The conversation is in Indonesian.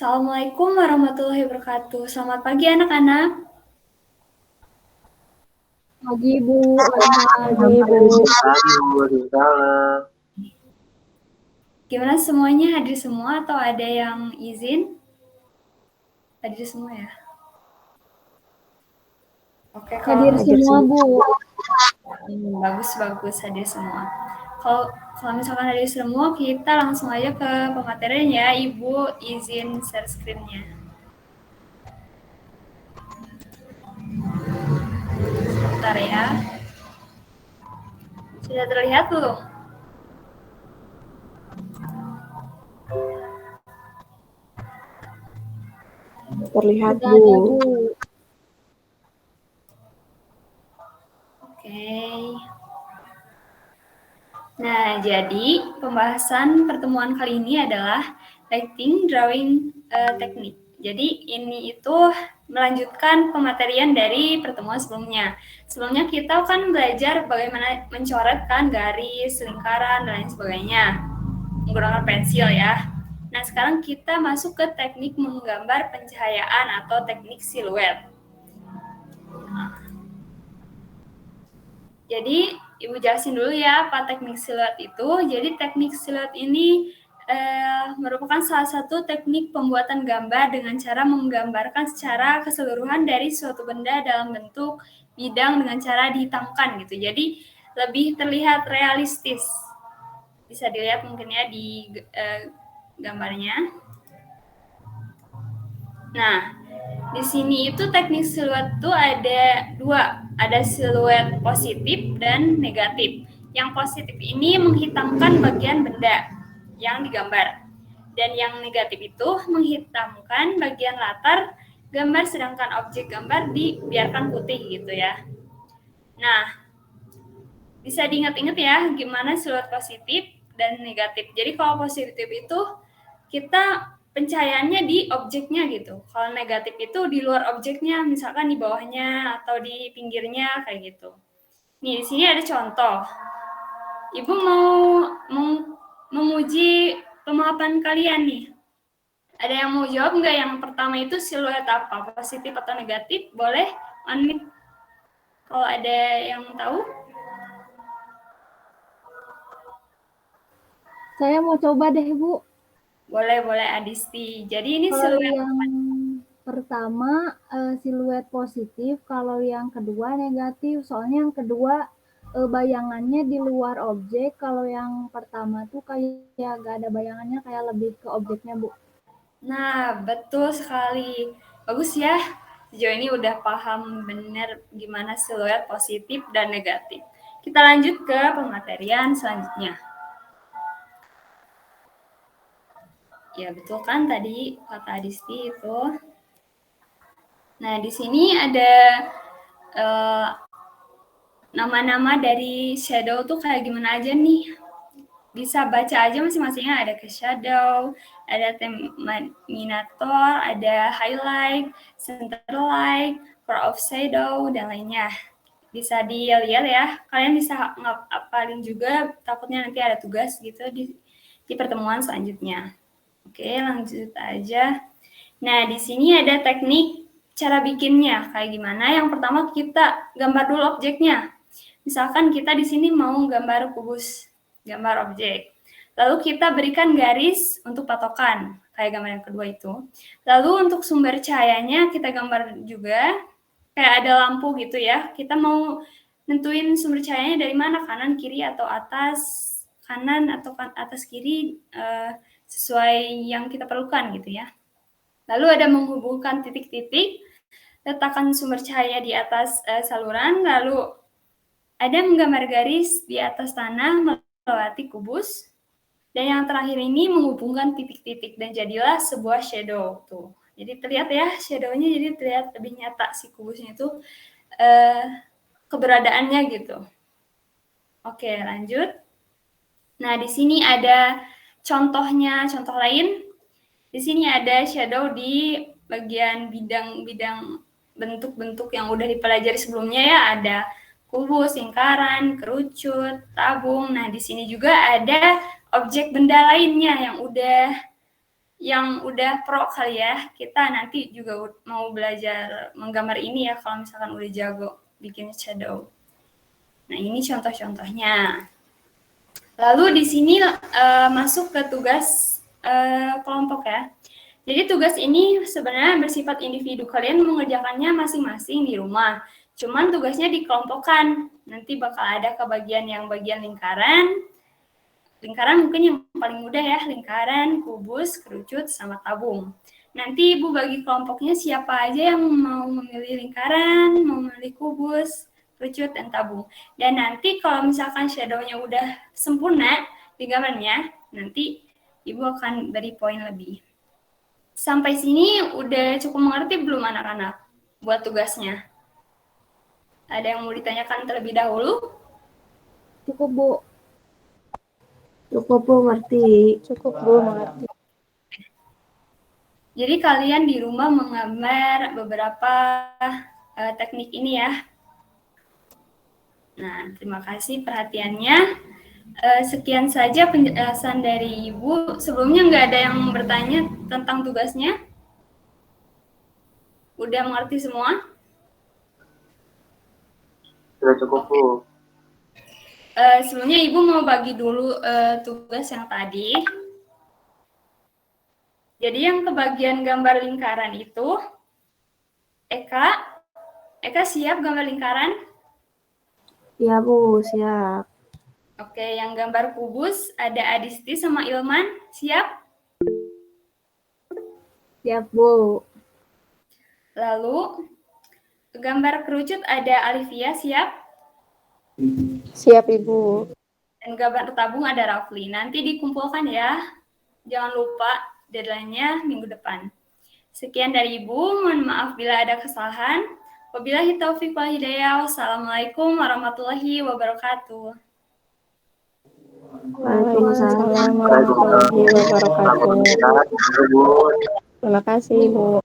Assalamualaikum warahmatullahi wabarakatuh. Selamat pagi anak-anak. Pagi Bu, pagi Bu. Gimana semuanya, hadir semua atau ada yang izin? Hadir semua ya? Oke, Hadir semua Bu. Bagus hadir semua. Kalau misalkan hadir semua, kita langsung aja ke pematerian ya. Ibu izin share screen-nya. Sebentar ya. Sudah terlihat belum? Terlihat Bu. Oke. Nah, jadi pembahasan pertemuan kali ini adalah writing drawing teknik. Jadi ini itu melanjutkan pematerian dari pertemuan sebelumnya. Sebelumnya kita kan belajar bagaimana mencoretkan garis, lingkaran, dan lain sebagainya menggunakan pensil ya. Nah, sekarang kita masuk ke teknik menggambar pencahayaan atau teknik siluet. Jadi, Ibu jelasin dulu ya apa teknik siluet itu. Jadi, teknik siluet ini merupakan salah satu teknik pembuatan gambar dengan cara menggambarkan secara keseluruhan dari suatu benda dalam bentuk bidang dengan cara dihitamkan gitu. Jadi, lebih terlihat realistis. Bisa dilihat mungkin ya di gambarnya. Nah, di sini itu teknik siluet tuh ada dua, ada siluet positif dan negatif. Yang positif ini menghitamkan bagian benda yang digambar. Dan yang negatif itu menghitamkan bagian latar gambar, sedangkan objek gambar dibiarkan putih gitu ya. Nah, bisa diingat-ingat ya gimana siluet positif dan negatif. Jadi kalau positif itu kita pencahayaannya di objeknya gitu. Kalau negatif itu di luar objeknya, misalkan di bawahnya atau di pinggirnya kayak gitu. Nih, di sini ada contoh. Ibu mau memuji pemahaman kalian nih. Ada yang mau jawab nggak? Yang pertama itu siluet apa? Positif atau negatif? Boleh unmute kalau ada yang tahu. Saya mau coba deh Bu. Boleh Adisti. Jadi ini Kalau siluet yang pertama siluet positif, kalau yang kedua negatif. Soalnya yang kedua bayangannya di luar objek, kalau yang pertama tuh kayak gak ada bayangannya, kayak lebih ke objeknya Bu. Nah, betul sekali. Bagus ya. Sejauh ini udah paham benar gimana siluet positif dan negatif. Kita lanjut ke pematerian selanjutnya. Ya, betul kan tadi kata Adisti itu. Nah, di sini ada nama-nama dari shadow tuh kayak gimana aja nih. Bisa baca aja masing-masingnya, ada ke shadow, ada terminator, ada highlight, center light, core of shadow, dan lainnya. Bisa dilihat ya, kalian bisa ngapalin juga, takutnya nanti ada tugas gitu di pertemuan selanjutnya. Oke, lanjut aja. Nah, di sini ada teknik cara bikinnya, kayak gimana. Yang pertama kita gambar dulu objeknya. Misalkan kita di sini mau gambar kubus, gambar objek. Lalu kita berikan garis untuk patokan, kayak gambar yang kedua itu. Lalu untuk sumber cahayanya kita gambar juga, kayak ada lampu gitu ya. Kita mau nentuin sumber cahayanya dari mana, kanan, kiri, atau atas, kanan atau atas kiri, sesuai yang kita perlukan gitu ya. Lalu ada menghubungkan titik-titik, letakkan sumber cahaya di atas saluran, lalu ada menggambar garis di atas tanah melewati kubus, dan yang terakhir ini menghubungkan titik-titik dan jadilah sebuah shadow tuh. Jadi terlihat ya shadow-nya, jadi terlihat lebih nyata si kubusnya itu keberadaannya gitu. Oke, lanjut. Nah, di sini ada contohnya, contoh lain. Di sini ada shadow di bagian bidang-bidang bentuk-bentuk yang udah dipelajari sebelumnya ya, ada kubus, lingkaran, kerucut, tabung. Nah, di sini juga ada objek benda lainnya yang udah pro kali ya, kita nanti juga mau belajar menggambar ini ya kalau misalkan udah jago bikin shadow. Nah, ini contoh-contohnya. Lalu di sini masuk ke tugas kelompok ya. Jadi tugas ini sebenarnya bersifat individu, kalian mengerjakannya masing-masing di rumah. Cuman tugasnya dikelompokkan. Nanti bakal ada kebagian yang bagian lingkaran. Lingkaran mungkin yang paling mudah ya, lingkaran, kubus, kerucut, sama tabung. Nanti Ibu bagi kelompoknya siapa aja yang mau memilih lingkaran, mau memilih kubus, kerucut, dan tabung. Dan nanti kalau misalkan shadow-nya udah sempurna di gambarnya, nanti Ibu akan beri poin lebih. Sampai sini udah cukup mengerti belum anak-anak buat tugasnya? Ada yang mau ditanyakan terlebih dahulu? Cukup, Bu. Cukup Bu, ngerti. Cukup Bu, mengerti. Jadi kalian di rumah menggambar beberapa teknik ini ya. Nah, terima kasih perhatiannya. Sekian saja penjelasan dari Ibu. Sebelumnya nggak ada yang bertanya tentang tugasnya? Udah mengerti semua? Sudah cukup Bu. Sebelumnya Ibu mau bagi dulu tugas yang tadi. Jadi yang kebagian gambar lingkaran itu, Eka siap gambar lingkaran? Ya Bu, siap. Oke, yang gambar kubus ada Adisti sama Ilman, siap? Siap, Bu. Lalu gambar kerucut ada Alivia, siap? Siap Ibu. Dan gambar tabung ada Rafli. Nanti dikumpulkan ya. Jangan lupa deadline-nya minggu depan. Sekian dari Ibu, mohon maaf bila ada kesalahan. Wabillahi taufiq wal hidayah. Wassalamualaikum warahmatullahi wabarakatuh. Waalaikumsalam warahmatullahi wabarakatuh. Terima kasih Bu.